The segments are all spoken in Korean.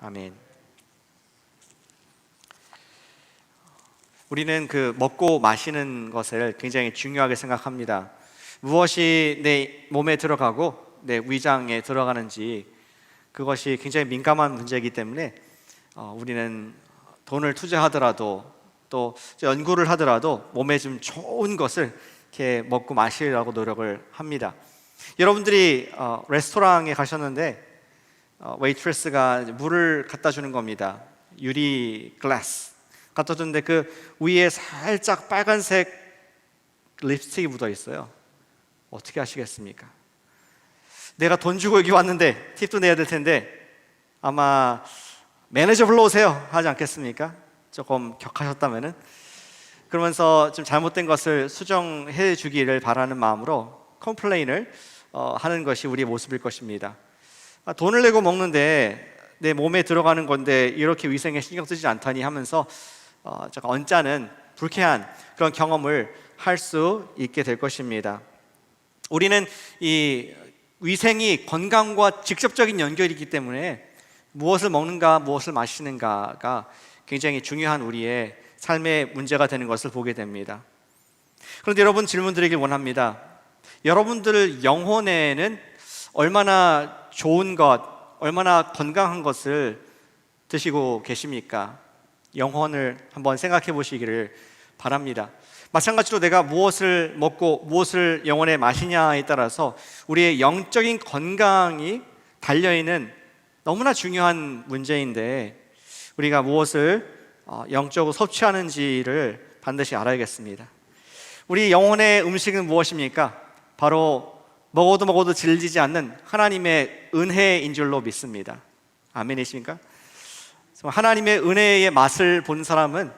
아멘. 우리는 그 먹고 마시는 것을 굉장히 중요하게 생각합니다. 무엇이 내 몸에 들어가고 내 위장에 들어가는지 그것이 굉장히 민감한 문제이기 때문에 우리는 돈을 투자하더라도 또 연구를 하더라도 몸에 좀 좋은 것을 이렇게 먹고 마시려고 노력을 합니다. 여러분들이 레스토랑에 가셨는데 웨이트레스가 물을 갖다 주는 겁니다. 유리 글라스 갖다 줬는데 그 위에 살짝 빨간색 립스틱이 묻어 있어요. 어떻게 하시겠습니까? 내가 돈 주고 여기 왔는데 팁도 내야 될 텐데 아마 매니저 불러오세요 하지 않겠습니까? 조금 격하셨다면은. 그러면서 좀 잘못된 것을 수정해 주기를 바라는 마음으로 컴플레인을 하는 것이 우리의 모습일 것입니다. 돈을 내고 먹는데 내 몸에 들어가는 건데 이렇게 위생에 신경 쓰지 않다니 하면서 잠깐 언짢은 불쾌한 그런 경험을 할 수 있게 될 것입니다. 우리는 이 위생이 건강과 직접적인 연결이기 때문에 무엇을 먹는가 무엇을 마시는가가 굉장히 중요한 우리의 삶의 문제가 되는 것을 보게 됩니다. 그런데 여러분, 질문 드리길 원합니다. 여러분들 영혼에는 얼마나 좋은 것, 얼마나 건강한 것을 드시고 계십니까? 영혼을 한번 생각해 보시기를 바랍니다. 마찬가지로 내가 무엇을 먹고 무엇을 영혼에 마시냐에 따라서 우리의 영적인 건강이 달려있는 너무나 중요한 문제인데 우리가 무엇을 영적으로 섭취하는지를 반드시 알아야겠습니다. 우리 영혼의 음식은 무엇입니까? 바로 먹어도 질리지 않는 하나님의 은혜인 줄로 믿습니다. 아멘이십니까? 하나님의 은혜의 맛을 본 사람은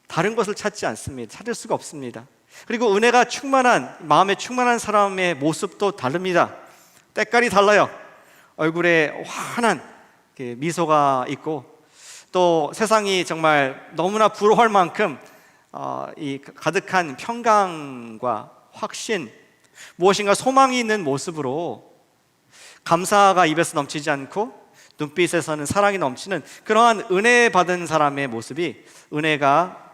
다른 것을 찾지 않습니다. 찾을 수가 없습니다. 그리고 은혜가 충만한, 마음에 충만한 사람의 모습도 다릅니다. 때깔이 달라요. 얼굴에 환한 미소가 있고 또 세상이 정말 너무나 부러워할 만큼 이 가득한 평강과 확신, 무엇인가 소망이 있는 모습으로 감사가 입에서 넘치지 않고 눈빛에서는 사랑이 넘치는 그러한 은혜 받은 사람의 모습이 은혜가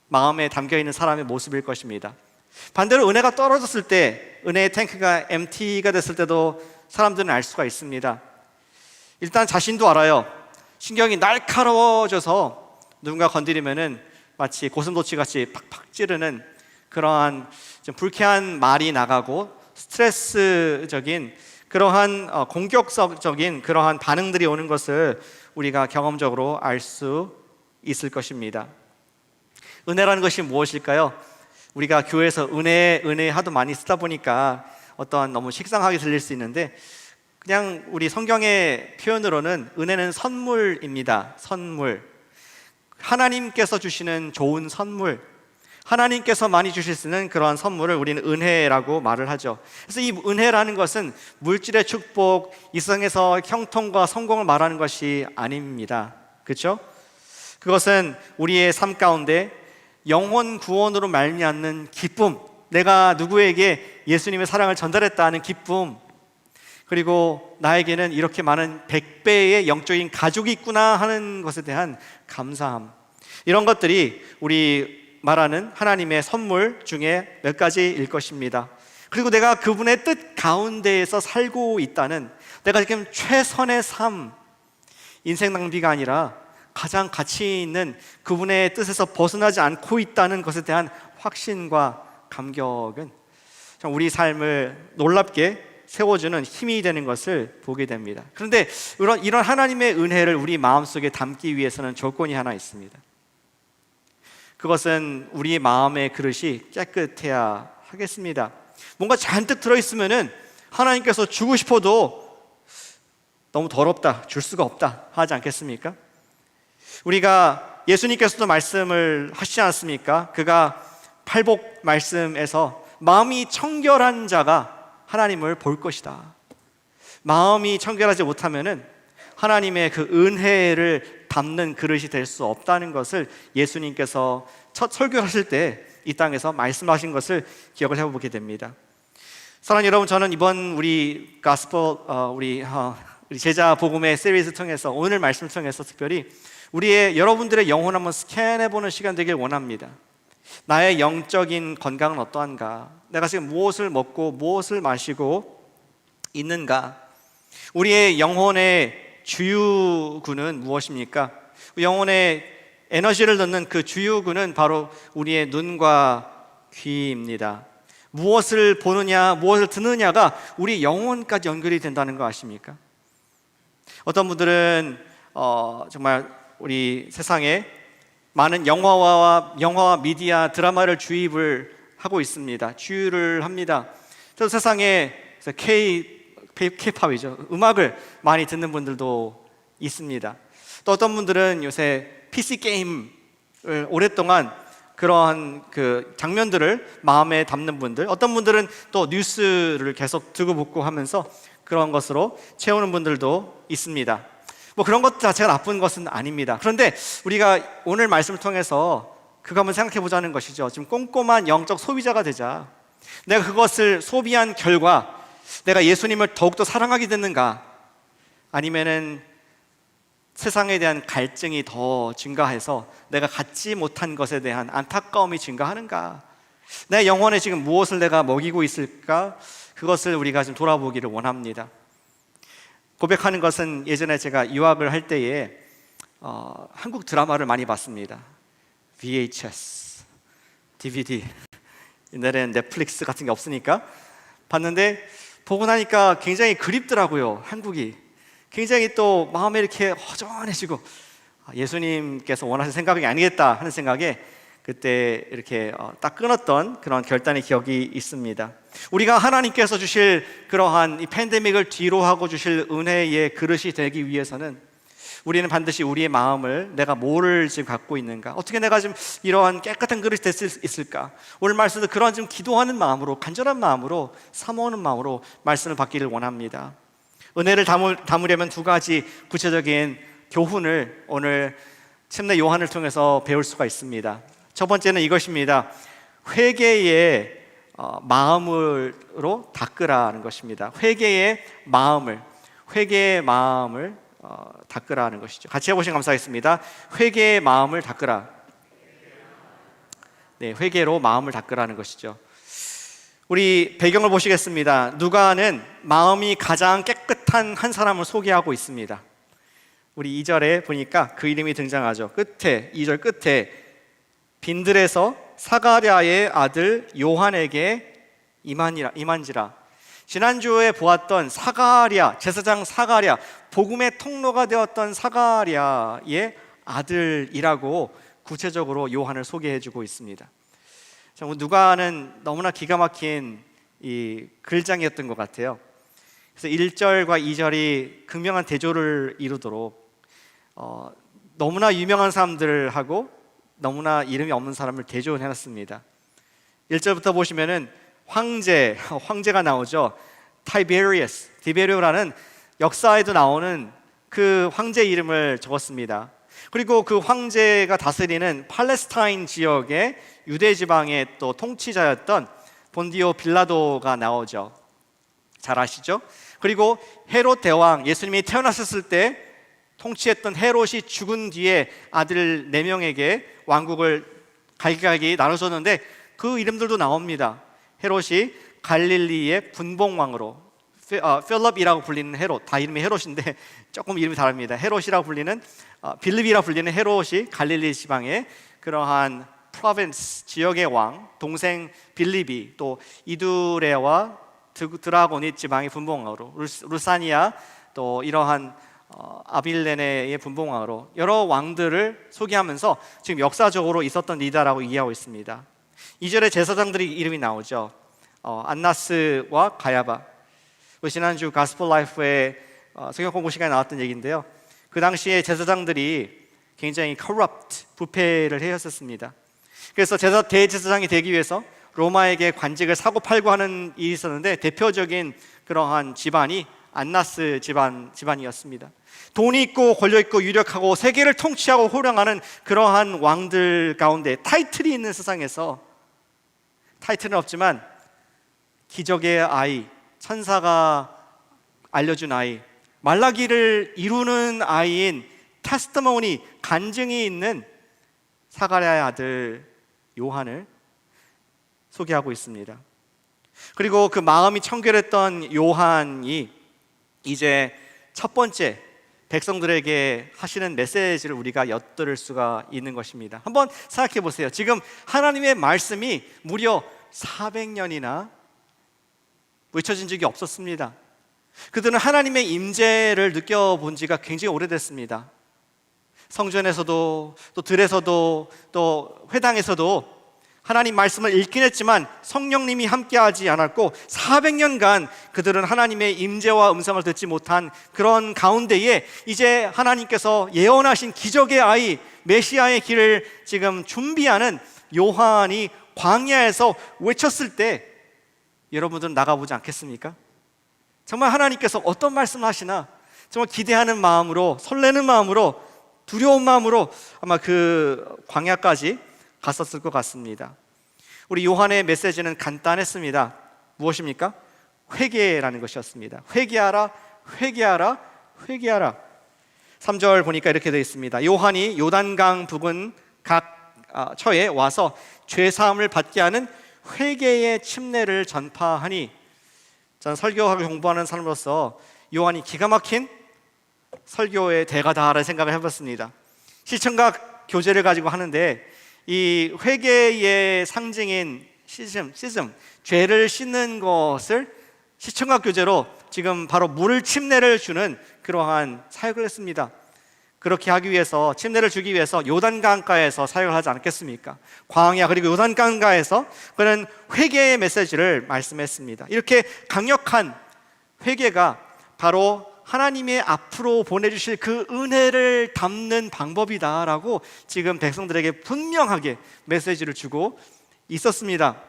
마음에 담겨있는 사람의 모습일 것입니다. 반대로 은혜가 떨어졌을 때, 은혜의 탱크가 MT가 됐을 때도 사람들은 알 수가 있습니다. 일단 자신도 알아요. 신경이 날카로워져서 누군가 건드리면은 마치 고슴도치같이 팍팍 찌르는 그러한 좀 불쾌한 말이 나가고 스트레스적인 그러한 공격적인 그러한 반응들이 오는 것을 우리가 경험적으로 알 수 있을 것입니다. 은혜라는 것이 무엇일까요? 우리가 교회에서 은혜 하도 많이 쓰다 보니까 어떤 너무 식상하게 들릴 수 있는데 그냥 우리 성경의 표현으로는 은혜는 선물입니다. 선물. 하나님께서 주시는 좋은 선물, 하나님께서 많이 주실 수 있는 그러한 선물을 우리는 은혜라고 말을 하죠. 그래서 이 은혜라는 것은 물질의 축복, 이 세상에서 형통과 성공을 말하는 것이 아닙니다. 그렇죠? 그것은 우리의 삶 가운데 영혼 구원으로 말미암는 기쁨, 내가 누구에게 예수님의 사랑을 전달했다 하는 기쁨, 그리고 나에게는 이렇게 많은 100배의 영적인 가족이 있구나 하는 것에 대한 감사함, 이런 것들이 우리 말하는 하나님의 선물 중에 몇 가지일 것입니다. 그리고 내가 그분의 뜻 가운데에서 살고 있다는, 내가 지금 최선의 삶, 인생 낭비가 아니라 가장 가치 있는 그분의 뜻에서 벗어나지 않고 있다는 것에 대한 확신과 감격은 우리 삶을 놀랍게 세워주는 힘이 되는 것을 보게 됩니다. 그런데 이런 하나님의 은혜를 우리 마음속에 담기 위해서는 조건이 하나 있습니다. 그것은 우리 마음의 그릇이 깨끗해야 하겠습니다. 뭔가 잔뜩 들어있으면은 하나님께서 주고 싶어도 너무 더럽다, 줄 수가 없다 하지 않겠습니까? 우리가 예수님께서도 말씀을 하시지 않았습니까? 그가 팔복 말씀에서 마음이 청결한 자가 하나님을 볼 것이다. 마음이 청결하지 못하면은 하나님의 그 은혜를 담는 그릇이 될 수 없다는 것을 예수님께서 첫 설교를 하실 때 이 땅에서 말씀하신 것을 기억을 해보게 됩니다. 사랑하는 여러분, 저는 이번 우리 가스펠 우리 제자 복음의 시리즈 통해서 오늘 말씀을 통해서 특별히 여러분들의 영혼 한번 스캔해보는 시간 되길 원합니다. 나의 영적인 건강은 어떠한가? 내가 지금 무엇을 먹고 무엇을 마시고 있는가? 우리의 영혼의 주유구는 무엇입니까? 영혼의 에너지를 넣는 그 주유구는 바로 우리의 눈과 귀입니다. 무엇을 보느냐, 무엇을 듣느냐가 우리 영혼까지 연결이 된다는 거 아십니까? 어떤 분들은 정말 우리 세상에 많은 영화와 미디어, 드라마를 주입을 하고 있습니다. 주유를 합니다. 또 세상에 K-팝이죠. 음악을 많이 듣는 분들도 있습니다. 또 어떤 분들은 요새 PC 게임을 오랫동안 그러한 그 장면들을 마음에 담는 분들, 어떤 분들은 또 뉴스를 계속 듣고 듣고 하면서 그런 것으로 채우는 분들도 있습니다. 뭐 그런 것 자체가 나쁜 것은 아닙니다. 그런데 우리가 오늘 말씀을 통해서 그거 한번 생각해 보자는 것이죠. 지금 꼼꼼한 영적 소비자가 되자. 내가 그것을 소비한 결과 내가 예수님을 더욱더 사랑하게 됐는가? 아니면은 세상에 대한 갈증이 더 증가해서 내가 갖지 못한 것에 대한 안타까움이 증가하는가? 내 영혼에 지금 무엇을 내가 먹이고 있을까? 그것을 우리가 좀 돌아보기를 원합니다. 고백하는 것은 예전에 제가 유학을 할 때에 한국 드라마를 많이 봤습니다. VHS, DVD, 옛날에는 넷플릭스 같은 게 없으니까 봤는데 보고 나니까 굉장히 그립더라고요. 한국이 굉장히 또 마음에 이렇게 허전해지고 예수님께서 원하시는 생각이 아니겠다 하는 생각에 그때 이렇게 딱 끊었던 그런 결단의 기억이 있습니다. 우리가 하나님께서 주실 그러한 이 팬데믹을 뒤로 하고 주실 은혜의 그릇이 되기 위해서는 우리는 반드시 우리의 마음을 내가 뭐를 지금 갖고 있는가, 어떻게 내가 지금 이러한 깨끗한 그릇이 될 수 있을까, 오늘 말씀도 그러한 좀 기도하는 마음으로, 간절한 마음으로, 사모하는 마음으로 말씀을 받기를 원합니다. 은혜를 담으려면 두 가지 구체적인 교훈을 오늘 침례 요한을 통해서 배울 수가 있습니다. 첫 번째는 이것입니다. 회개의 마음으로 닦으라는 것입니다. 회개의 마음을 닦으라는 것이죠. 같이 해보시면 감사하겠습니다. 회개의 마음을 닦으라. 네, 회개로 마음을 닦으라는 것이죠. 우리 배경을 보시겠습니다. 누가는 마음이 가장 깨끗한 한 사람을 소개하고 있습니다. 우리 2절에 보니까 그 이름이 등장하죠. 2절 끝에 빈들에서 사가랴의 아들 요한에게 임한지라. 지난주에 보았던 사가랴, 제사장 사가랴, 복음의 통로가 되었던 사가랴의 아들이라고 구체적으로 요한을 소개해주고 있습니다. 누가는 너무나 기가 막힌 이 글장이었던 것 같아요. 그래서 1절과 2절이 극명한 대조를 이루도록 너무나 유명한 사람들하고 너무나 이름이 없는 사람을 대조해놨습니다. 1절부터 보시면은 황제가 나오죠. 디베리오라는 역사에도 나오는 그 황제 이름을 적었습니다. 그리고 그 황제가 다스리는 팔레스타인 지역의 유대 지방의 또 통치자였던 본디오 빌라도가 나오죠. 잘 아시죠? 그리고 헤롯 대왕, 예수님이 태어났을 때 통치했던 헤롯이 죽은 뒤에 아들 4명에게 왕국을 갈기갈기 나눠줬는데 그 이름들도 나옵니다. 헤롯이 갈릴리의 분봉왕으로, 필립이라고 불리는 헤롯, 다 이름이 헤롯인데 조금 이름이 다릅니다. 헤롯이라고 불리는 빌립이라고 불리는 헤롯이 갈릴리 지방의 그러한 프로빈스 지역의 왕, 동생 빌립이 또 이두레와 드라고닛 지방의 분봉왕으로, 루사니아 또 이러한 아빌레네의 분봉왕으로 여러 왕들을 소개하면서 지금 역사적으로 있었던 리더라고 이해하고 있습니다. 2절에 제사장들이 이름이 나오죠. 안나스와 가야바. 지난주 가스펠 라이프의 성경 공부 시간에 나왔던 얘기인데요. 그 당시에 제사장들이 굉장히 부패를 해왔었습니다. 그래서 대제사장이 되기 위해서 로마에게 관직을 사고팔고 하는 일이 있었는데 대표적인 그러한 집안이 안나스 집안이었습니다. 돈이 있고 권력 있고 유력하고 세계를 통치하고 호령하는 그러한 왕들 가운데 타이틀이 있는 세상에서, 타이틀은 없지만 기적의 아이, 천사가 알려준 아이, 말라기를 이루는 아이인 테스티모니, 간증이 있는 사가랴의 아들 요한을 소개하고 있습니다. 그리고 그 마음이 청결했던 요한이 이제 첫 번째 백성들에게 하시는 메시지를 우리가 엿들을 수가 있는 것입니다. 한번 생각해 보세요. 지금 하나님의 말씀이 무려 400년이나 외쳐진 적이 없었습니다. 그들은 하나님의 임재를 느껴본 지가 굉장히 오래됐습니다. 성전에서도 또 들에서도 또 회당에서도 하나님 말씀을 읽긴 했지만 성령님이 함께하지 않았고 400년간 그들은 하나님의 임재와 음성을 듣지 못한 그런 가운데에 이제 하나님께서 예언하신 기적의 아이 메시아의 길을 지금 준비하는 요한이 광야에서 외쳤을 때 여러분들은 나가보지 않겠습니까? 정말 하나님께서 어떤 말씀을 하시나 정말 기대하는 마음으로, 설레는 마음으로, 두려운 마음으로 아마 그 광야까지 갔었을 것 같습니다. 우리 요한의 메시지는 간단했습니다. 무엇입니까? 회개라는 것이었습니다. 회개하라, 회개하라, 회개하라. 3절 보니까 이렇게 되어 있습니다. 요한이 요단강 부근 각 처에 와서 죄사함을 받게 하는 회개의 침례를 전파하니, 저는 설교하고 공부하는 사람으로서 요한이 기가 막힌 설교의 대가다라는 생각을 해봤습니다. 시청각 교제를 가지고 하는데 이 회개의 상징인 시즘, 죄를 씻는 것을 시청각 교제로 지금 바로 물 침례를 주는 그러한 사역을 했습니다. 그렇게 하기 위해서, 침례를 주기 위해서 요단강가에서 사역을 하지 않겠습니까? 광야 그리고 요단강가에서 그는 회개의 메시지를 말씀했습니다. 이렇게 강력한 회개가 바로 하나님의 앞으로 보내주실 그 은혜를 담는 방법이다라고 지금 백성들에게 분명하게 메시지를 주고 있었습니다.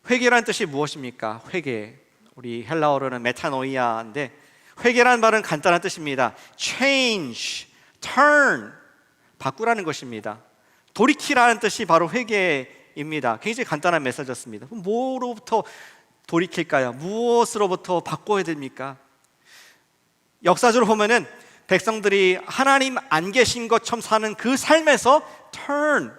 회개란 뜻이 무엇입니까? 회개, 우리 헬라어로는 메타노이아인데 회개란 말은 간단한 뜻입니다. change, turn, 바꾸라는 것입니다. 돌이키라는 뜻이 바로 회개입니다. 굉장히 간단한 메시지였습니다. 뭐로부터 돌이킬까요? 무엇으로부터 바꿔야 됩니까? 역사적으로 보면은 백성들이 하나님 안 계신 것처럼 사는 그 삶에서 turn,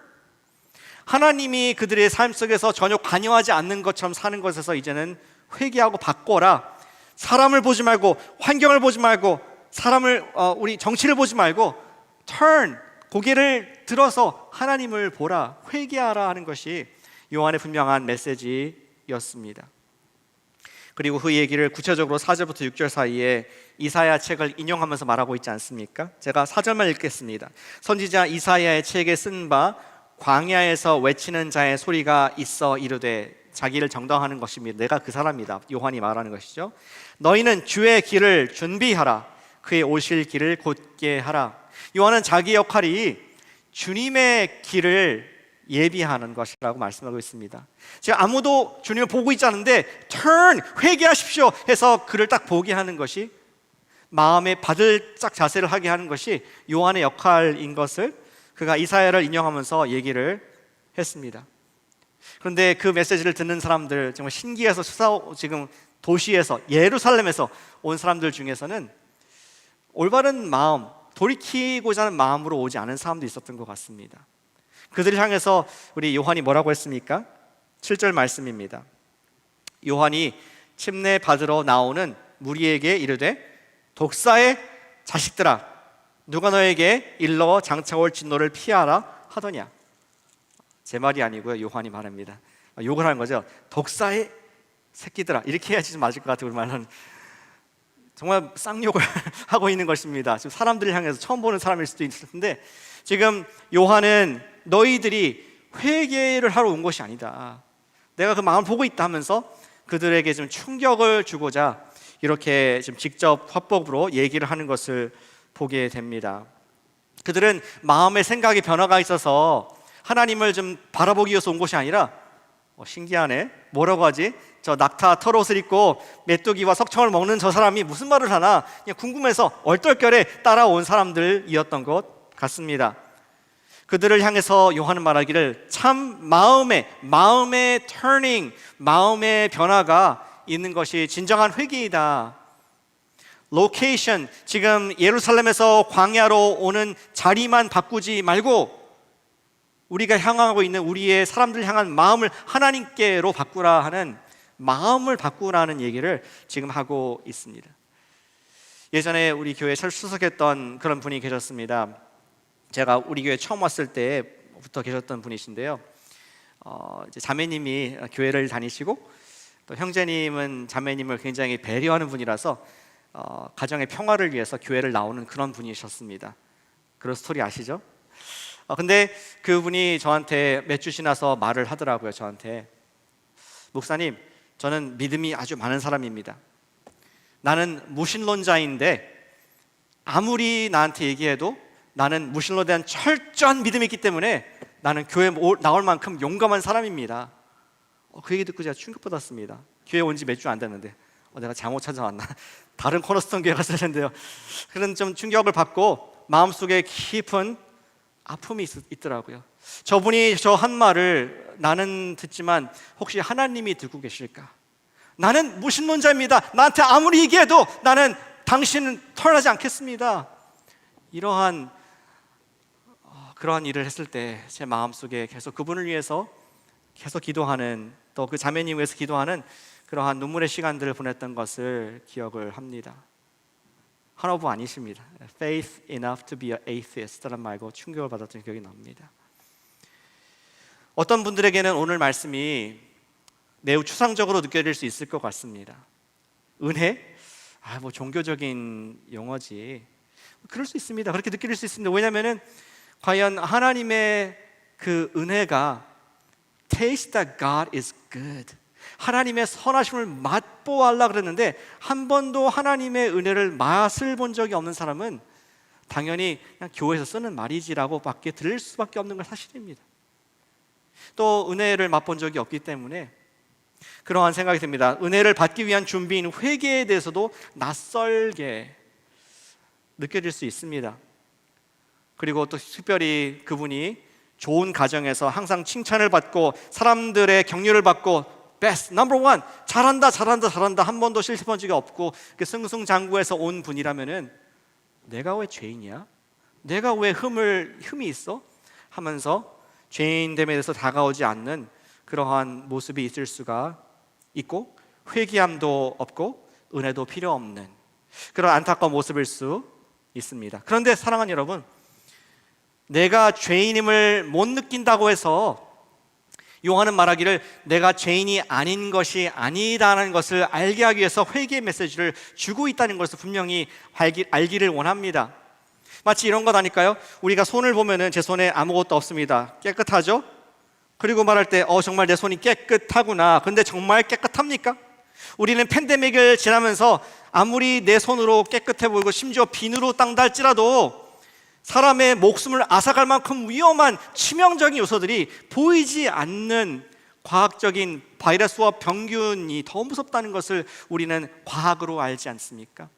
하나님이 그들의 삶 속에서 전혀 관여하지 않는 것처럼 사는 것에서 이제는 회개하고 바꿔라. 사람을 보지 말고, 환경을 보지 말고, 우리 정치를 보지 말고 turn, 고개를 들어서 하나님을 보라, 회개하라 하는 것이 요한의 분명한 메시지였습니다. 그리고 그 얘기를 구체적으로 4절부터 6절 사이에 이사야 책을 인용하면서 말하고 있지 않습니까? 제가 4절만 읽겠습니다. 선지자 이사야의 책에 쓴 바 광야에서 외치는 자의 소리가 있어 이르되, 자기를 정당하는 것입니다. 내가 그 사람이다. 요한이 말하는 것이죠. 너희는 주의 길을 준비하라. 그의 오실 길을 곧게 하라. 요한은 자기 역할이 주님의 길을 예비하는 것이라고 말씀하고 있습니다. 지금 아무도 주님을 보고 있지 않은데 turn, 회개하십시오 해서 그를 딱 보게 하는 것이, 마음에 바들짝 자세를 하게 하는 것이 요한의 역할인 것을 그가 이사야를 인용하면서 얘기를 했습니다. 그런데 그 메시지를 듣는 사람들, 정말 신기해서 지금 도시에서, 예루살렘에서 온 사람들 중에서는 올바른 마음, 돌이키고자 하는 마음으로 오지 않은 사람도 있었던 것 같습니다. 그들을 향해서 우리 요한이 뭐라고 했습니까? 7절 말씀입니다. 요한이 침례 받으러 나오는 무리에게 이르되, 독사의 자식들아, 누가 너에게 일러 장차올 진노를 피하라 하더냐. 제 말이 아니고요, 요한이 말합니다. 욕을 하는 거죠. 독사의 새끼들아, 이렇게 해야지 좀 맞을 것 같아요. 우리 말로는 정말 쌍욕을 하고 있는 것입니다. 지금 사람들을 향해서 처음 보는 사람일 수도 있을 텐데, 지금 요한은 너희들이 회개를 하러 온 것이 아니다, 내가 그 마음을 보고 있다 하면서 그들에게 좀 충격을 주고자 이렇게 좀 직접 화법으로 얘기를 하는 것을 보게 됩니다. 그들은 마음의 생각의 변화가 있어서 하나님을 좀 바라보기 위해서 온 것이 아니라, 신기하네, 뭐라고 하지? 저 낙타 털옷을 입고 메뚜기와 석청을 먹는 저 사람이 무슨 말을 하나 그냥 궁금해서 얼떨결에 따라온 사람들이었던 것 같습니다. 그들을 향해서 요한은 말하기를, 참 마음의 turning, 마음의 변화가 있는 것이 진정한 회개이다. 로케이션, 지금 예루살렘에서 광야로 오는 자리만 바꾸지 말고 우리가 향하고 있는 우리의 사람들 향한 마음을 하나님께로 바꾸라 하는, 마음을 바꾸라는 얘기를 지금 하고 있습니다. 예전에 우리 교회에 출석했던 그런 분이 계셨습니다. 제가 우리 교회 처음 왔을 때부터 계셨던 분이신데요. 이제 자매님이 교회를 다니시고 또 형제님은 자매님을 굉장히 배려하는 분이라서 가정의 평화를 위해서 교회를 나오는 그런 분이셨습니다. 그런 스토리 아시죠? 근데 그분이 저한테 몇 주 지나서 말을 하더라고요. 저한테, 목사님, 저는 믿음이 아주 많은 사람입니다. 나는 무신론자인데 아무리 나한테 얘기해도 나는 무신론에 대한 철저한 믿음이 있기 때문에 나는 교회 나올 만큼 용감한 사람입니다. 그 얘기 듣고 제가 충격받았습니다. 교회 온 지 몇 주 안 됐는데 내가 잘못 찾아왔나? 다른 코너스톤 교회 갔을 텐데요. 그런 좀 충격을 받고 마음속에 깊은 아픔이 있더라고요. 저분이 저 한 말을 나는 듣지만 혹시 하나님이 듣고 계실까? 나는 무신론자입니다. 나한테 아무리 얘기해도 나는 당신은 털하지 않겠습니다. 이러한 그러한 일을 했을 때 제 마음속에 계속 그분을 위해서 계속 기도하는, 또 그 자매님 위해서 기도하는 그러한 눈물의 시간들을 보냈던 것을 기억을 합니다. 한어부 아니십니다. Faith enough to be an atheist라는 말고 충격을 받았던 기억이 납니다. 어떤 분들에게는 오늘 말씀이 매우 추상적으로 느껴질 수 있을 것 같습니다. 은혜? 뭐 종교적인 용어지. 그럴 수 있습니다. 그렇게 느낄 수 있습니다. 왜냐하면 과연 하나님의 그 은혜가 Taste that God is good, 하나님의 선하심을 맛보아하려고 그랬는데 한 번도 하나님의 은혜를 맛을 본 적이 없는 사람은 당연히 그냥 교회에서 쓰는 말이지라고 밖에 들을 수밖에 없는 건 사실입니다. 또 은혜를 맛본 적이 없기 때문에 그러한 생각이 듭니다. 은혜를 받기 위한 준비인 회개에 대해서도 낯설게 느껴질 수 있습니다. 그리고 또 특별히 그분이 좋은 가정에서 항상 칭찬을 받고 사람들의 격려를 받고 베스트, 넘버 원, 잘한다 한 번도 실패한 적이 없고 승승장구해서 온 분이라면은 내가 왜 죄인이야? 내가 왜 흠이 있어? 하면서 죄인됨에 대해서 다가오지 않는 그러한 모습이 있을 수가 있고, 회개함도 없고 은혜도 필요 없는 그런 안타까운 모습일 수 있습니다. 그런데 사랑하는 여러분, 내가 죄인임을 못 느낀다고 해서 요한은 말하기를 내가 죄인이 아닌 것이 아니다라는 것을 알게 하기 위해서 회개의 메시지를 주고 있다는 것을 분명히 알기를 원합니다. 마치 이런 것 아닐까요? 우리가 손을 보면은 제 손에 아무것도 없습니다. 깨끗하죠? 그리고 말할 때 정말 내 손이 깨끗하구나. 근데 정말 깨끗합니까? 우리는 팬데믹을 지나면서 아무리 내 손으로 깨끗해 보이고 심지어 비누로 닦달지라도 사람의 목숨을 앗아갈 만큼 위험한 치명적인 요소들이 보이지 않는 과학적인 바이러스와 병균이 더 무섭다는 것을 우리는 과학으로 알지 않습니까?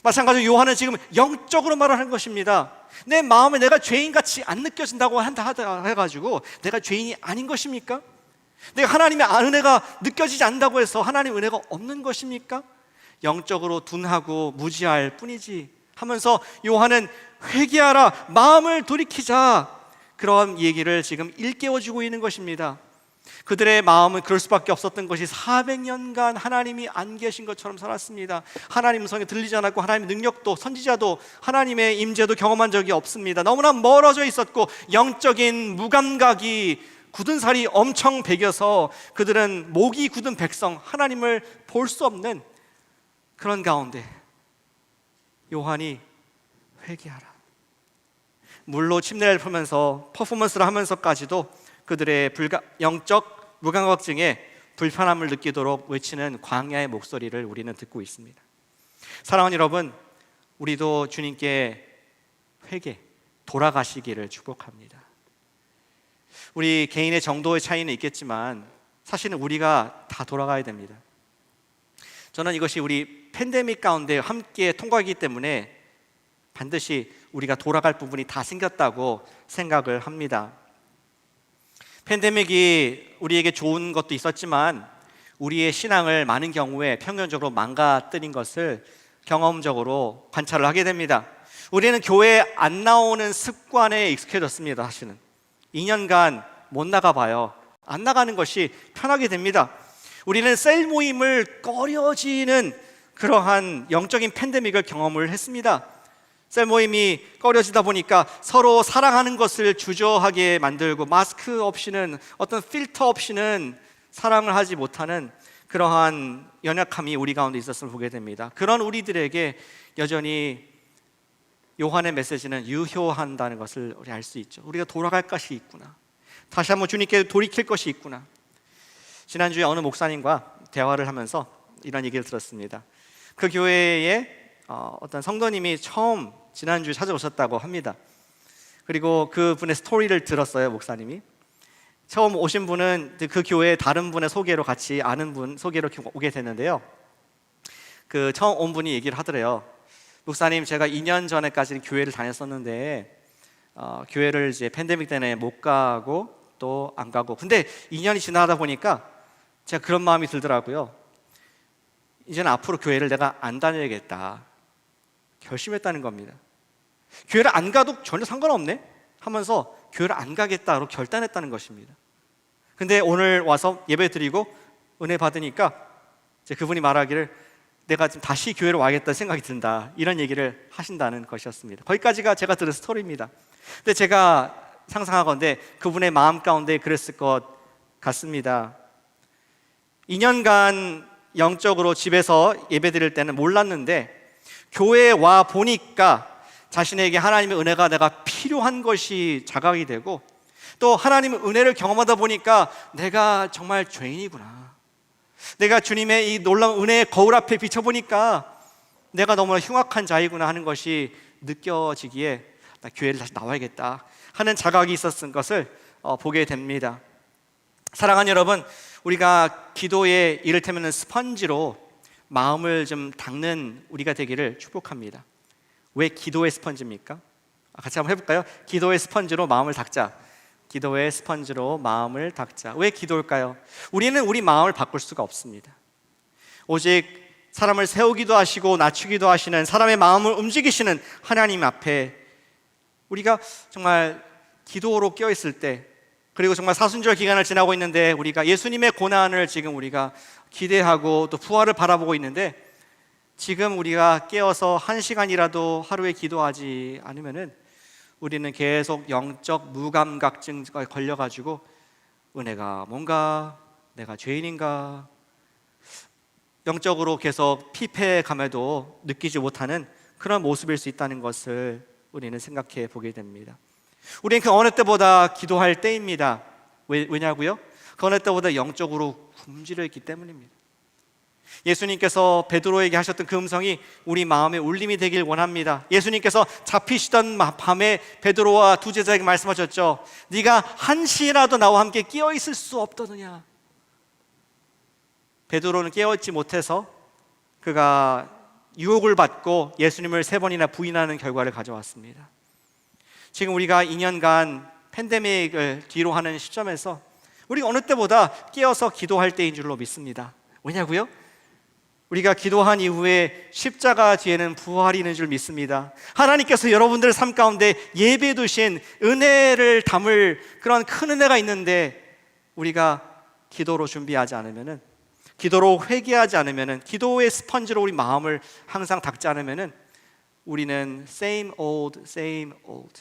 마찬가지로 요한은 지금 영적으로 말하는 것입니다. 내 마음에 내가 죄인같이 안 느껴진다고 해가지고 내가 죄인이 아닌 것입니까? 내가 하나님의 은혜가 느껴지지 않는다고 해서 하나님의 은혜가 없는 것입니까? 영적으로 둔하고 무지할 뿐이지 하면서 요한은 회개하라, 마음을 돌이키자, 그런 얘기를 지금 일깨워주고 있는 것입니다. 그들의 마음은 그럴 수밖에 없었던 것이 400년간 하나님이 안 계신 것처럼 살았습니다. 하나님 성에 들리지 않았고 하나님의 능력도 선지자도 하나님의 임재도 경험한 적이 없습니다. 너무나 멀어져 있었고 영적인 무감각이 굳은 살이 엄청 배겨서 그들은 목이 굳은 백성, 하나님을 볼 수 없는 그런 가운데 요한이 회개하라, 물로 침례를 풀면서 퍼포먼스를 하면서까지도 그들의 영적 무감각증에 불편함을 느끼도록 외치는 광야의 목소리를 우리는 듣고 있습니다. 사랑하는 여러분, 우리도 주님께 돌아가시기를 축복합니다. 우리 개인의 정도의 차이는 있겠지만 사실은 우리가 다 돌아가야 됩니다. 저는 이것이 우리 팬데믹 가운데 함께 통과하기 때문에 반드시 우리가 돌아갈 부분이 다 생겼다고 생각을 합니다. 팬데믹이 우리에게 좋은 것도 있었지만 우리의 신앙을 많은 경우에 평균적으로 망가뜨린 것을 경험적으로 관찰을 하게 됩니다. 우리는 교회에 안 나오는 습관에 익숙해졌습니다. 사실은 2년간 못 나가봐요. 안 나가는 것이 편하게 됩니다. 우리는 셀 모임을 꺼려지는 그러한 영적인 팬데믹을 경험을 했습니다. 셀 모임이 꺼려지다 보니까 서로 사랑하는 것을 주저하게 만들고, 마스크 없이는, 어떤 필터 없이는 사랑을 하지 못하는 그러한 연약함이 우리 가운데 있었음을 보게 됩니다. 그런 우리들에게 여전히 요한의 메시지는 유효한다는 것을 우리 알 수 있죠. 우리가 돌아갈 것이 있구나, 다시 한번 주님께 돌이킬 것이 있구나. 지난주에 어느 목사님과 대화를 하면서 이런 얘기를 들었습니다. 그 교회에 어떤 성도님이 처음 지난주에 찾아오셨다고 합니다. 그리고 그분의 스토리를 들었어요. 목사님이 처음 오신 분은 그 교회 다른 분의 소개로, 같이 아는 분 소개로 오게 됐는데요, 그 처음 온 분이 얘기를 하더래요. 목사님, 제가 2년 전에까지는 교회를 다녔었는데 교회를 이제 팬데믹 때문에 못 가고 또 안 가고, 근데 2년이 지나다 보니까 제가 그런 마음이 들더라고요. 이제는 앞으로 교회를 내가 안 다녀야겠다 결심했다는 겁니다. 교회를 안 가도 전혀 상관없네 하면서 교회를 안 가겠다고 결단했다는 것입니다. 근데 오늘 와서 예배 드리고 은혜 받으니까 이제 그분이 말하기를 내가 지금 다시 교회로 와야겠다 생각이 든다, 이런 얘기를 하신다는 것이었습니다. 거기까지가 제가 들은 스토리입니다. 근데 제가 상상하건대 그분의 마음 가운데 그랬을 것 같습니다. 2년간 영적으로 집에서 예배 드릴 때는 몰랐는데 교회에 와 보니까 자신에게 하나님의 은혜가 내가 필요한 것이 자각이 되고, 또 하나님의 은혜를 경험하다 보니까 내가 정말 죄인이구나, 내가 주님의 이 놀라운 은혜의 거울 앞에 비춰보니까 내가 너무나 흉악한 자이구나 하는 것이 느껴지기에 나 교회를 다시 나와야겠다 하는 자각이 있었던 것을 보게 됩니다. 사랑하는 여러분, 우리가 기도에 이를테면 스펀지로 마음을 좀 닦는 우리가 되기를 축복합니다. 왜 기도의 스펀지입니까? 같이 한번 해볼까요? 기도의 스펀지로 마음을 닦자. 기도의 스펀지로 마음을 닦자. 왜 기도일까요? 우리는 우리 마음을 바꿀 수가 없습니다. 오직 사람을 세우기도 하시고 낮추기도 하시는, 사람의 마음을 움직이시는 하나님 앞에 우리가 정말 기도로 깨어있을 때, 그리고 정말 사순절 기간을 지나고 있는데 우리가 예수님의 고난을 지금 우리가 기대하고 또 부활을 바라보고 있는데, 지금 우리가 깨어서 1시간이라도 하루에 기도하지 않으면은 우리는 계속 영적 무감각증에 걸려가지고 은혜가 뭔가, 내가 죄인인가, 영적으로 계속 피폐감에도 느끼지 못하는 그런 모습일 수 있다는 것을 우리는 생각해 보게 됩니다. 우리는 그 어느 때보다 기도할 때입니다. 왜냐고요? 그 어느 때보다 영적으로 굶주려 있기 때문입니다. 예수님께서 베드로에게 하셨던 그 음성이 우리 마음의 울림이 되길 원합니다. 예수님께서 잡히시던 밤에 베드로와 두 제자에게 말씀하셨죠. 네가 한시라도 나와 함께 끼어 있을 수 없더느냐. 베드로는 깨어있지 못해서 그가 유혹을 받고 예수님을 3번이나 부인하는 결과를 가져왔습니다. 지금 우리가 2년간 팬데믹을 뒤로 하는 시점에서 우리가 어느 때보다 깨어서 기도할 때인 줄로 믿습니다. 왜냐고요? 우리가 기도한 이후에 십자가 뒤에는 부활이 있는 줄 믿습니다. 하나님께서 여러분들 삶 가운데 예배해 두신 은혜를 담을 그런 큰 은혜가 있는데, 우리가 기도로 준비하지 않으면은, 기도로 회개하지 않으면은, 기도의 스펀지로 우리 마음을 항상 닦지 않으면은 우리는 same old, same old,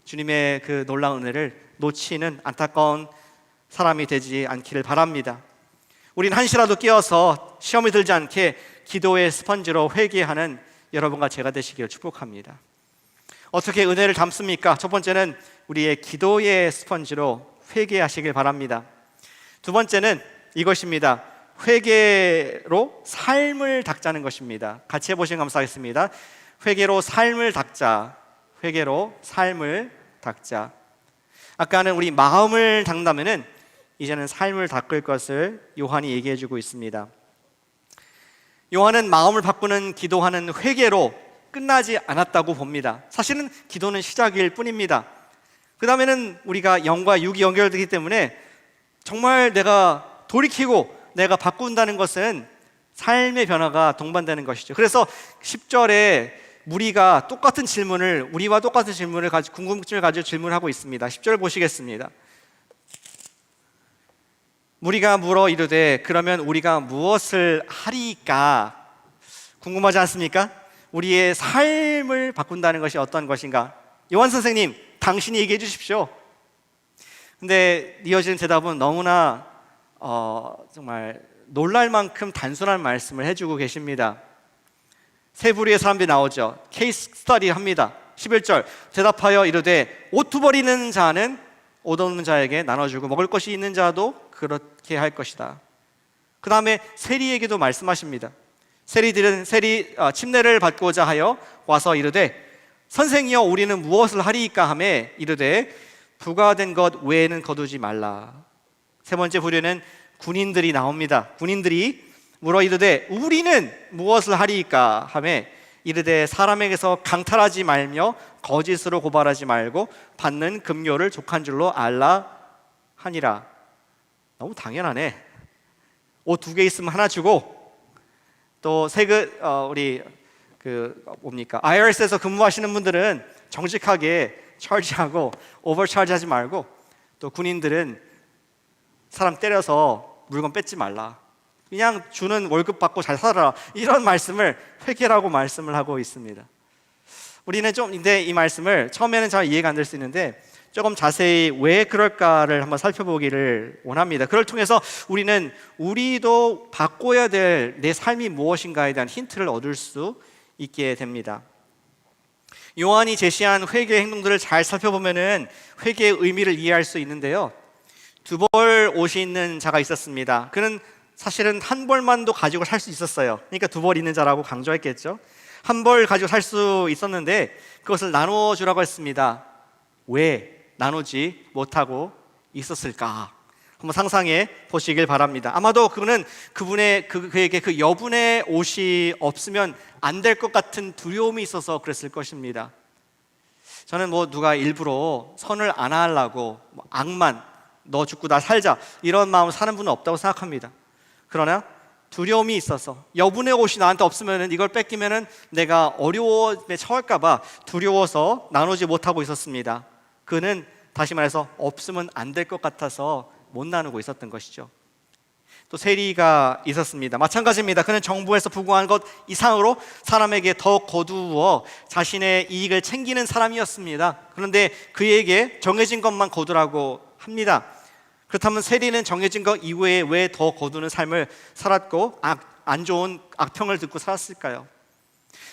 주님의 그 놀라운 은혜를 놓치는 안타까운 사람이 되지 않기를 바랍니다. 우리는 한시라도 깨어서 시험이 들지 않게 기도의 스펀지로 회개하는 여러분과 제가 되시기를 축복합니다. 어떻게 은혜를 담습니까? 첫 번째는 우리의 기도의 스펀지로 회개하시길 바랍니다. 두 번째는 이것입니다. 회개로 삶을 닦자는 것입니다. 같이 해보시면 감사하겠습니다. 회개로 삶을 닦자. 회개로 삶을 닦자. 아까는 우리 마음을 닦는다면은 이제는 삶을 닦을 것을 요한이 얘기해주고 있습니다. 요한은 마음을 바꾸는 기도하는 회개로 끝나지 않았다고 봅니다. 사실은 기도는 시작일 뿐입니다. 그 다음에는 우리가 영과 육이 연결되기 때문에 정말 내가 돌이키고 내가 바꾼다는 것은 삶의 변화가 동반되는 것이죠. 그래서 10절에 무리가 똑같은 질문을, 우리와 똑같은 질문을 가지고, 궁금증을 가지고 질문하고 있습니다. 10절 보시겠습니다. 무리가 물어 이르되 그러면 우리가 무엇을 하리까? 궁금하지 않습니까? 우리의 삶을 바꾼다는 것이 어떤 것인가? 요한 선생님, 당신이 얘기해 주십시오. 근데 이어지는 대답은 너무나 정말 놀랄 만큼 단순한 말씀을 해주고 계십니다. 세 부류의 사람들이 나오죠. 케이스 스터디 합니다. 11절 대답하여 이르되 옷 버리는 자는 옷 없는 자에게 나눠주고 먹을 것이 있는 자도 그렇게 할 것이다. 그 다음에 세리에게도 말씀하십니다. 세리들은 침례를 받고자 하여 와서 이르되 선생이여 우리는 무엇을 하리이까 하매 이르되 부과된 것 외에는 거두지 말라. 세 번째 부류는 군인들이 나옵니다. 군인들이 물어 이르되 우리는 무엇을 하리이까 하매 이르되 사람에게서 강탈하지 말며 거짓으로 고발하지 말고 받는 급료를 족한 줄로 알라 하니라. 너무 당연하네. 옷 2개 있으면 하나 주고, 또 세금 우리 뭡니까 IRS에서 근무하시는 분들은 정직하게 차지하고 오버차지하지 말고, 또 군인들은 사람 때려서 물건 뺏지 말라. 그냥 주는 월급 받고 잘 살아라. 이런 말씀을 회개라고 말씀을 하고 있습니다. 우리는 좀 근데 이 말씀을 처음에는 잘 이해가 안 될 수 있는데 조금 자세히 왜 그럴까를 한번 살펴보기를 원합니다. 그걸 통해서 우리는 우리도 바꿔야 될 내 삶이 무엇인가에 대한 힌트를 얻을 수 있게 됩니다. 요한이 제시한 회개의 행동들을 잘 살펴보면은 회개의 의미를 이해할 수 있는데요. 2벌 옷이 있는 자가 있었습니다. 그는 사실은 한 벌만도 가지고 살 수 있었어요. 그러니까 2벌 있는 자라고 강조했겠죠. 한 벌 가지고 살 수 있었는데 그것을 나누어 주라고 했습니다. 왜 나누지 못하고 있었을까? 한번 상상해 보시길 바랍니다. 아마도 그에게 그 여분의 옷이 없으면 안 될 것 같은 두려움이 있어서 그랬을 것입니다. 저는 누가 일부러 선을 안 하려고 악만 너 죽고 나 살자 이런 마음 사는 분은 없다고 생각합니다. 그러나 두려움이 있어서 여분의 옷이 나한테 없으면 이걸 뺏기면 내가 어려움에 처할까 봐 두려워서 나누지 못하고 있었습니다. 그는 다시 말해서 없으면 안 될 것 같아서 못 나누고 있었던 것이죠. 또 세리가 있었습니다. 마찬가지입니다. 그는 정부에서 부과한 것 이상으로 사람에게 더 거두어 자신의 이익을 챙기는 사람이었습니다. 그런데 그에게 정해진 것만 거두라고 합니다. 그렇다면 세리는 정해진 것 이외에 왜 더 거두는 삶을 살았고 안 좋은 악평을 듣고 살았을까요?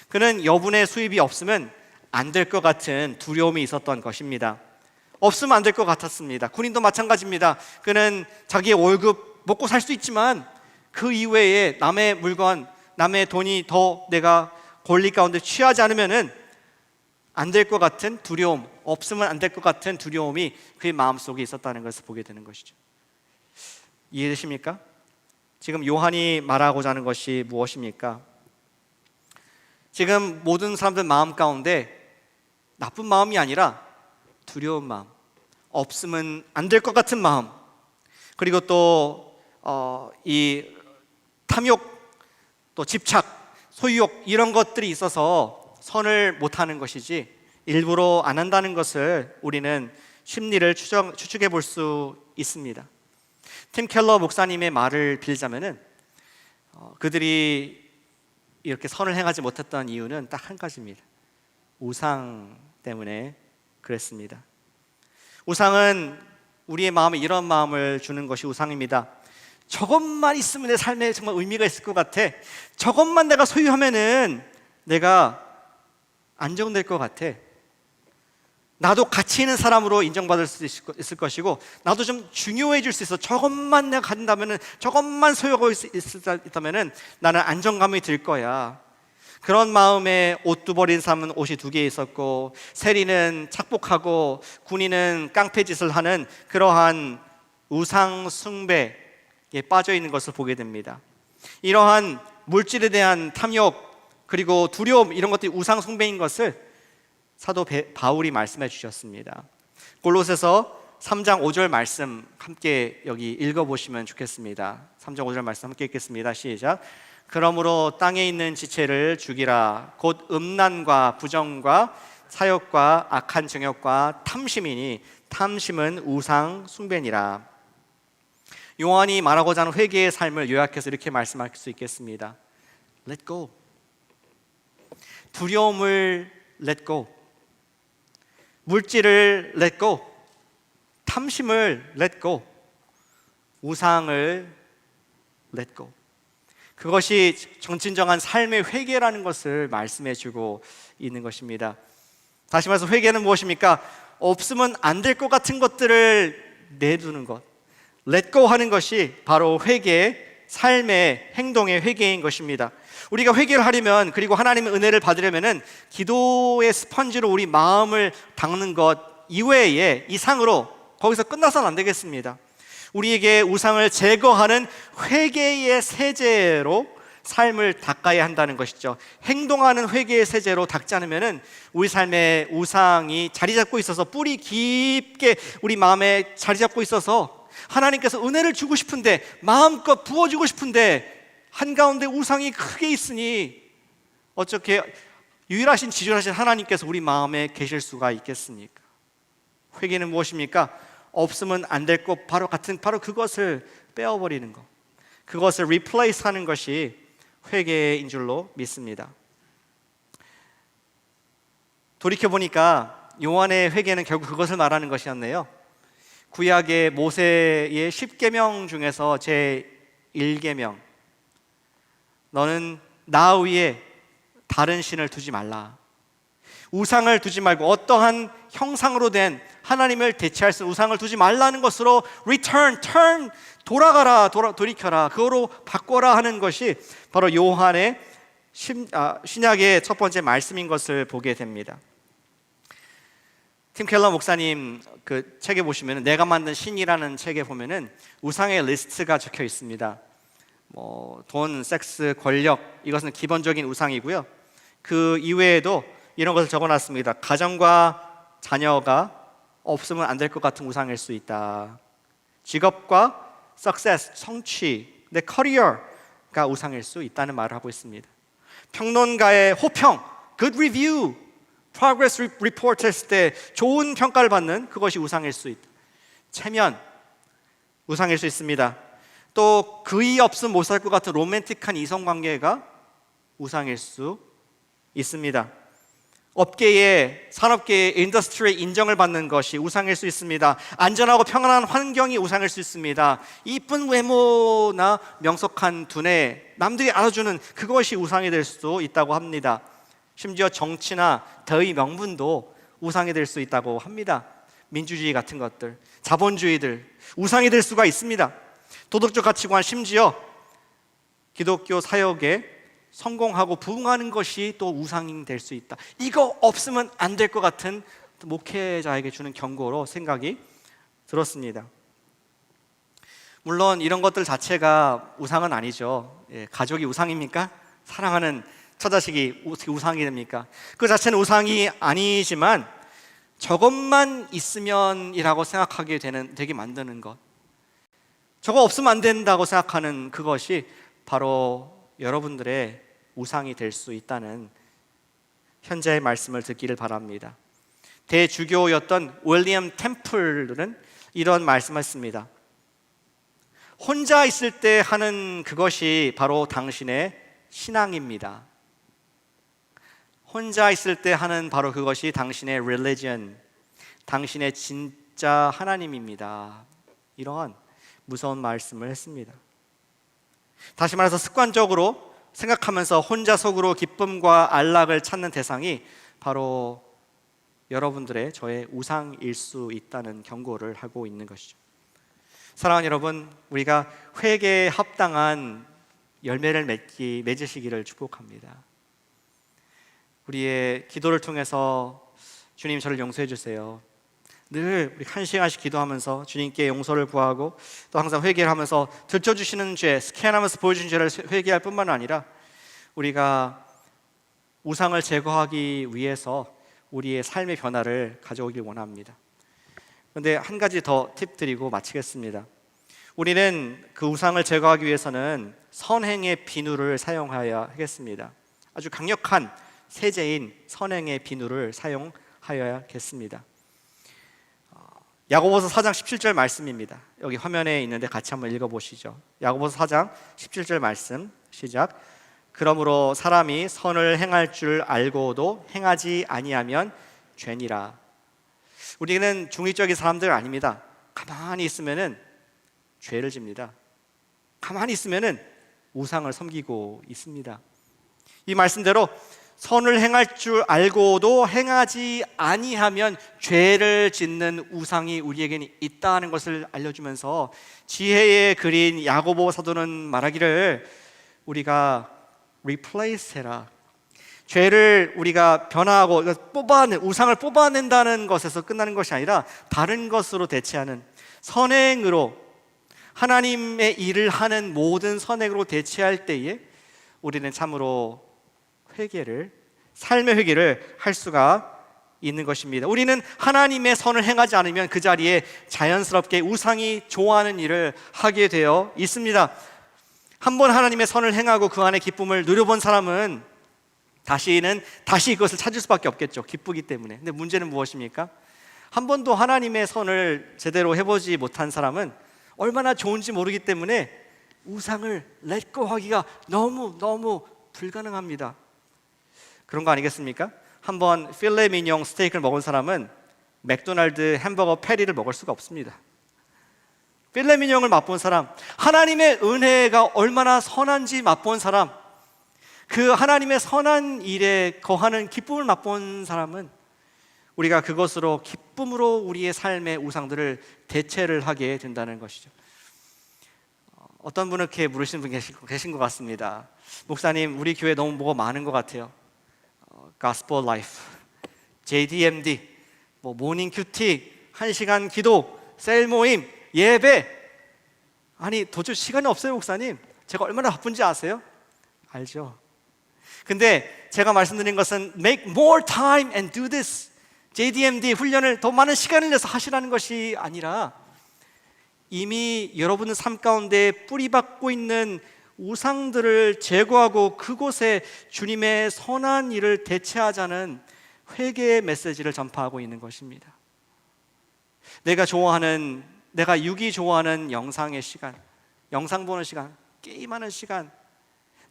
그는 여분의 수입이 없으면 안 될 것 같은 두려움이 있었던 것입니다. 없으면 안 될 것 같았습니다. 군인도 마찬가지입니다. 그는 자기의 월급 먹고 살 수 있지만 그 이외에 남의 물건, 남의 돈이 더 내가 권리 가운데 취하지 않으면 안 될 것 같은 두려움, 없으면 안 될 것 같은 두려움이 그의 마음속에 있었다는 것을 보게 되는 것이죠. 이해되십니까? 지금 요한이 말하고자 하는 것이 무엇입니까? 지금 모든 사람들 마음 가운데 나쁜 마음이 아니라 두려운 마음, 없으면 안 될 것 같은 마음, 그리고 또 이 탐욕, 또 집착, 소유욕 이런 것들이 있어서 선을 못하는 것이지 일부러 안 한다는 것을 우리는 심리를 추측해 볼 수 있습니다. 팀 켈러 목사님의 말을 빌자면은 그들이 이렇게 선을 행하지 못했던 이유는 딱 한 가지입니다. 우상 때문에 그랬습니다. 우상은 우리의 마음에 이런 마음을 주는 것이 우상입니다. 저것만 있으면 내 삶에 정말 의미가 있을 것 같아. 저것만 내가 소유하면은 내가 안정될 것 같아. 나도 가치 있는 사람으로 인정받을 수 있을 것이고 나도 좀 중요해질 수 있어. 저것만 내가 가진다면은, 저것만 소유하고 있다면은 나는 안정감이 들 거야. 그런 마음에 옷 2벌인 사람은 옷이 2개 있었고, 세리는 착복하고 군인은 깡패짓을 하는 그러한 우상 숭배에 빠져 있는 것을 보게 됩니다. 이러한 물질에 대한 탐욕 그리고 두려움, 이런 것들이 우상 숭배인 것을 사도 바울이 말씀해 주셨습니다. 골로새서 3장 5절 말씀 함께 여기 읽어보시면 좋겠습니다. 3장 5절 말씀 함께 읽겠습니다. 시작. 그러므로 땅에 있는 지체를 죽이라. 곧 음란과 부정과 사욕과 악한 정욕과 탐심이니 탐심은 우상 숭배니라. 요한이 말하고자 하는 회개의 삶을 요약해서 이렇게 말씀할 수 있겠습니다. Let go. 두려움을 let go. 물질을 let go. 탐심을 let go. 우상을 let go. 그것이 진정한 삶의 회개라는 것을 말씀해 주고 있는 것입니다. 다시 말해서 회개는 무엇입니까? 없으면 안 될 것 같은 것들을 내두는 것, let go 하는 것이 바로 회개의 삶의 행동의 회개인 것입니다. 우리가 회개를 하려면, 그리고 하나님의 은혜를 받으려면 기도의 스펀지로 우리 마음을 닦는 것 이외에, 이상으로 거기서 끝나서는 안 되겠습니다. 우리에게 우상을 제거하는 회개의 세제로 삶을 닦아야 한다는 것이죠. 행동하는 회개의 세제로 닦지 않으면 우리 삶에 우상이 자리 잡고 있어서, 뿌리 깊게 우리 마음에 자리 잡고 있어서 하나님께서 은혜를 주고 싶은데, 마음껏 부어주고 싶은데 한가운데 우상이 크게 있으니 어떻게 유일하신 지존하신 하나님께서 우리 마음에 계실 수가 있겠습니까? 회개는 무엇입니까? 없으면 안 될 것, 바로 그것을 빼어버리는 것, 그것을 replace 하는 것이 회개인 줄로 믿습니다. 돌이켜보니까 요한의 회개는 결국 그것을 말하는 것이었네요. 구약의 모세의 10계명 중에서 제 1계명, 너는 나 위에 다른 신을 두지 말라. 우상을 두지 말고, 어떠한 형상으로 된 하나님을 대체할 수 있는 우상을 두지 말라는 것으로 turn, 돌아가라, 돌이켜라, 그거로 바꿔라 하는 것이 바로 요한의 신약의 첫 번째 말씀인 것을 보게 됩니다. 팀 켈러 목사님 그 책에 보시면, 내가 만든 신이라는 책에 보면은 우상의 리스트가 적혀 있습니다. 돈, 섹스, 권력, 이것은 기본적인 우상이고요. 그 이외에도 이런 것을 적어놨습니다. 가정과 자녀가 없으면 안 될 것 같은 우상일 수 있다. 직업과 success, 성취, 내 커리어가 우상일 수 있다는 말을 하고 있습니다. 평론가의 호평, good review, progress report 했을 때 좋은 평가를 받는 그것이 우상일 수 있다. 체면, 우상일 수 있습니다. 또 그이 없으면 못 살 것 같은 로맨틱한 이성관계가 우상일 수 있습니다. 업계의, 산업계의, 인더스트리에 인정을 받는 것이 우상일 수 있습니다. 안전하고 평안한 환경이 우상일 수 있습니다. 이쁜 외모나 명석한 두뇌, 남들이 알아주는 그것이 우상이 될 수도 있다고 합니다. 심지어 정치나 대의 명분도 우상이 될 수 있다고 합니다. 민주주의 같은 것들, 자본주의들, 우상이 될 수가 있습니다. 도덕적 가치관, 심지어 기독교 사역에 성공하고 부응하는 것이 또 우상이 될 수 있다. 이거 없으면 안 될 것 같은 목회자에게 주는 경고로 생각이 들었습니다. 물론 이런 것들 자체가 우상은 아니죠. 가족이 우상입니까? 사랑하는 처자식이 어떻게 우상이 됩니까? 그 자체는 우상이 아니지만 저것만 있으면이라고 생각하게 되게 만드는 것, 저거 없으면 안 된다고 생각하는 그것이 바로 여러분들의 우상이 될 수 있다는 현재의 말씀을 듣기를 바랍니다. 대주교였던 윌리엄 템플은 이런 말씀을 했습니다. 혼자 있을 때 하는 그것이 바로 당신의 신앙입니다. 혼자 있을 때 하는 바로 그것이 당신의 religion, 당신의 진짜 하나님입니다. 이런 무서운 말씀을 했습니다. 다시 말해서 습관적으로 생각하면서 혼자 속으로 기쁨과 안락을 찾는 대상이 바로 여러분들의, 저의 우상일 수 있다는 경고를 하고 있는 것이죠. 사랑하는 여러분, 우리가 회개에 합당한 열매를 맺으시기를 축복합니다. 우리의 기도를 통해서 주님, 저를 용서해 주세요. 늘 우리 한 시간씩 기도하면서 주님께 용서를 구하고, 또 항상 회개를 하면서 들춰주시는 죄, 스캔하면서 보여주신 죄를 회개할 뿐만 아니라 우리가 우상을 제거하기 위해서 우리의 삶의 변화를 가져오길 원합니다. 그런데 한 가지 더 팁 드리고 마치겠습니다. 우리는 그 우상을 제거하기 위해서는 선행의 비누를 사용하여야 하겠습니다. 아주 강력한 세제인 선행의 비누를 사용하여야겠습니다. 야고보서 4장 17절 말씀입니다. 여기 화면에 있는데 같이 한번 읽어보시죠. 야고보서 4장 17절 말씀 시작. 그러므로 사람이 선을 행할 줄 알고도 행하지 아니하면 죄니라. 우리는 중의적인 사람들 아닙니다. 가만히 있으면은 죄를 집니다. 가만히 있으면은 우상을 섬기고 있습니다. 이 말씀대로 선을 행할 줄 알고도 행하지 아니하면 죄를 짓는 우상이 우리에게는 있다는 것을 알려주면서 지혜의 글인 야고보 사도는 말하기를 우리가 replace 해라. 죄를 우리가 변화하고 우상을 뽑아낸다는 것에서 끝나는 것이 아니라 다른 것으로 대체하는 선행으로, 하나님의 일을 하는 모든 선행으로 대체할 때에 우리는 참으로 삶의 회개를 할 수가 있는 것입니다. 우리는 하나님의 선을 행하지 않으면 그 자리에 자연스럽게 우상이 좋아하는 일을 하게 되어 있습니다. 한번 하나님의 선을 행하고 그 안에 기쁨을 누려본 사람은 다시 그것을 찾을 수밖에 없겠죠. 기쁘기 때문에. 근데 문제는 무엇입니까? 한 번도 하나님의 선을 제대로 해보지 못한 사람은 얼마나 좋은지 모르기 때문에 우상을 렛고 하기가 너무 불가능합니다. 그런 거 아니겠습니까? 한번 필레 미뇽 스테이크를 먹은 사람은 맥도날드 햄버거 패티를 먹을 수가 없습니다. 필레 미뇽을 맛본 사람, 하나님의 은혜가 얼마나 선한지 맛본 사람, 그 하나님의 선한 일에 거하는 기쁨을 맛본 사람은 우리가 그것으로 기쁨으로 우리의 삶의 우상들을 대체를 하게 된다는 것이죠. 어떤 분은 이렇게 물으시는 분 계신 것 같습니다. 목사님, 우리 교회 너무 뭐가 많은 것 같아요. Gospel Life, JDMD, 모닝 큐티, 1시간 기도, 셀 모임, 예배. 아니 도저히 시간이 없어요. 목사님, 제가 얼마나 바쁜지 아세요? 알죠. 근데 제가 말씀드린 것은 make more time and do this, JDMD 훈련을 더 많은 시간을 내서 하시라는 것이 아니라 이미 여러분의 삶 가운데 뿌리박고 있는 우상들을 제거하고 그곳에 주님의 선한 일을 대체하자는 회개의 메시지를 전파하고 있는 것입니다. 내가 육이 좋아하는 영상의 시간, 영상 보는 시간, 게임하는 시간,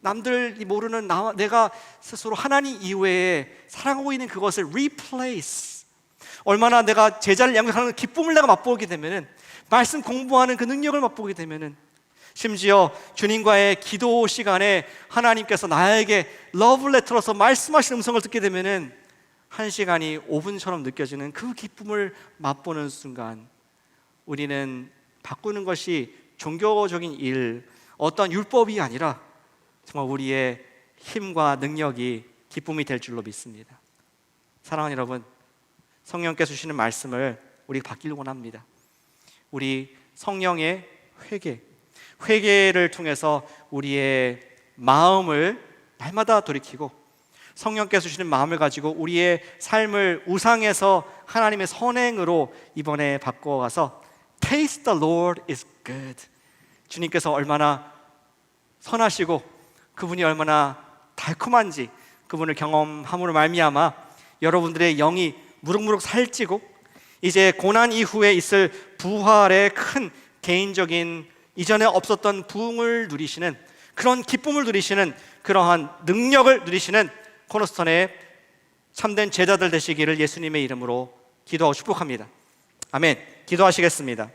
남들이 모르는 내가 스스로 하나님 이외에 사랑하고 있는 그것을 replace, 얼마나 내가 제자를 양육하는 기쁨을 내가 맛보게 되면은, 말씀 공부하는 그 능력을 맛보게 되면은, 심지어 주님과의 기도 시간에 하나님께서 나에게 러브레터로서 말씀하시는 음성을 듣게 되면은 1시간이 5분처럼 느껴지는 그 기쁨을 맛보는 순간 우리는 바꾸는 것이 종교적인 일, 어떤 율법이 아니라 정말 우리의 힘과 능력이 기쁨이 될 줄로 믿습니다. 사랑하는 여러분, 성령께서 주시는 말씀을 우리가 받기를 원합니다. 우리 성령의 회개를 통해서 우리의 마음을 날마다 돌이키고 성령께서 주시는 마음을 가지고 우리의 삶을 우상에서 하나님의 선행으로 이번에 바꿔가서 Taste the Lord is good, 주님께서 얼마나 선하시고 그분이 얼마나 달콤한지 그분을 경험함으로 말미암아 여러분들의 영이 무럭무럭 살찌고 이제 고난 이후에 있을 부활의 큰 개인적인 이전에 없었던 부흥을 누리시는, 그런 기쁨을 누리시는, 그러한 능력을 누리시는 코너스톤의 참된 제자들 되시기를 예수님의 이름으로 기도하고 축복합니다. 아멘. 기도하시겠습니다.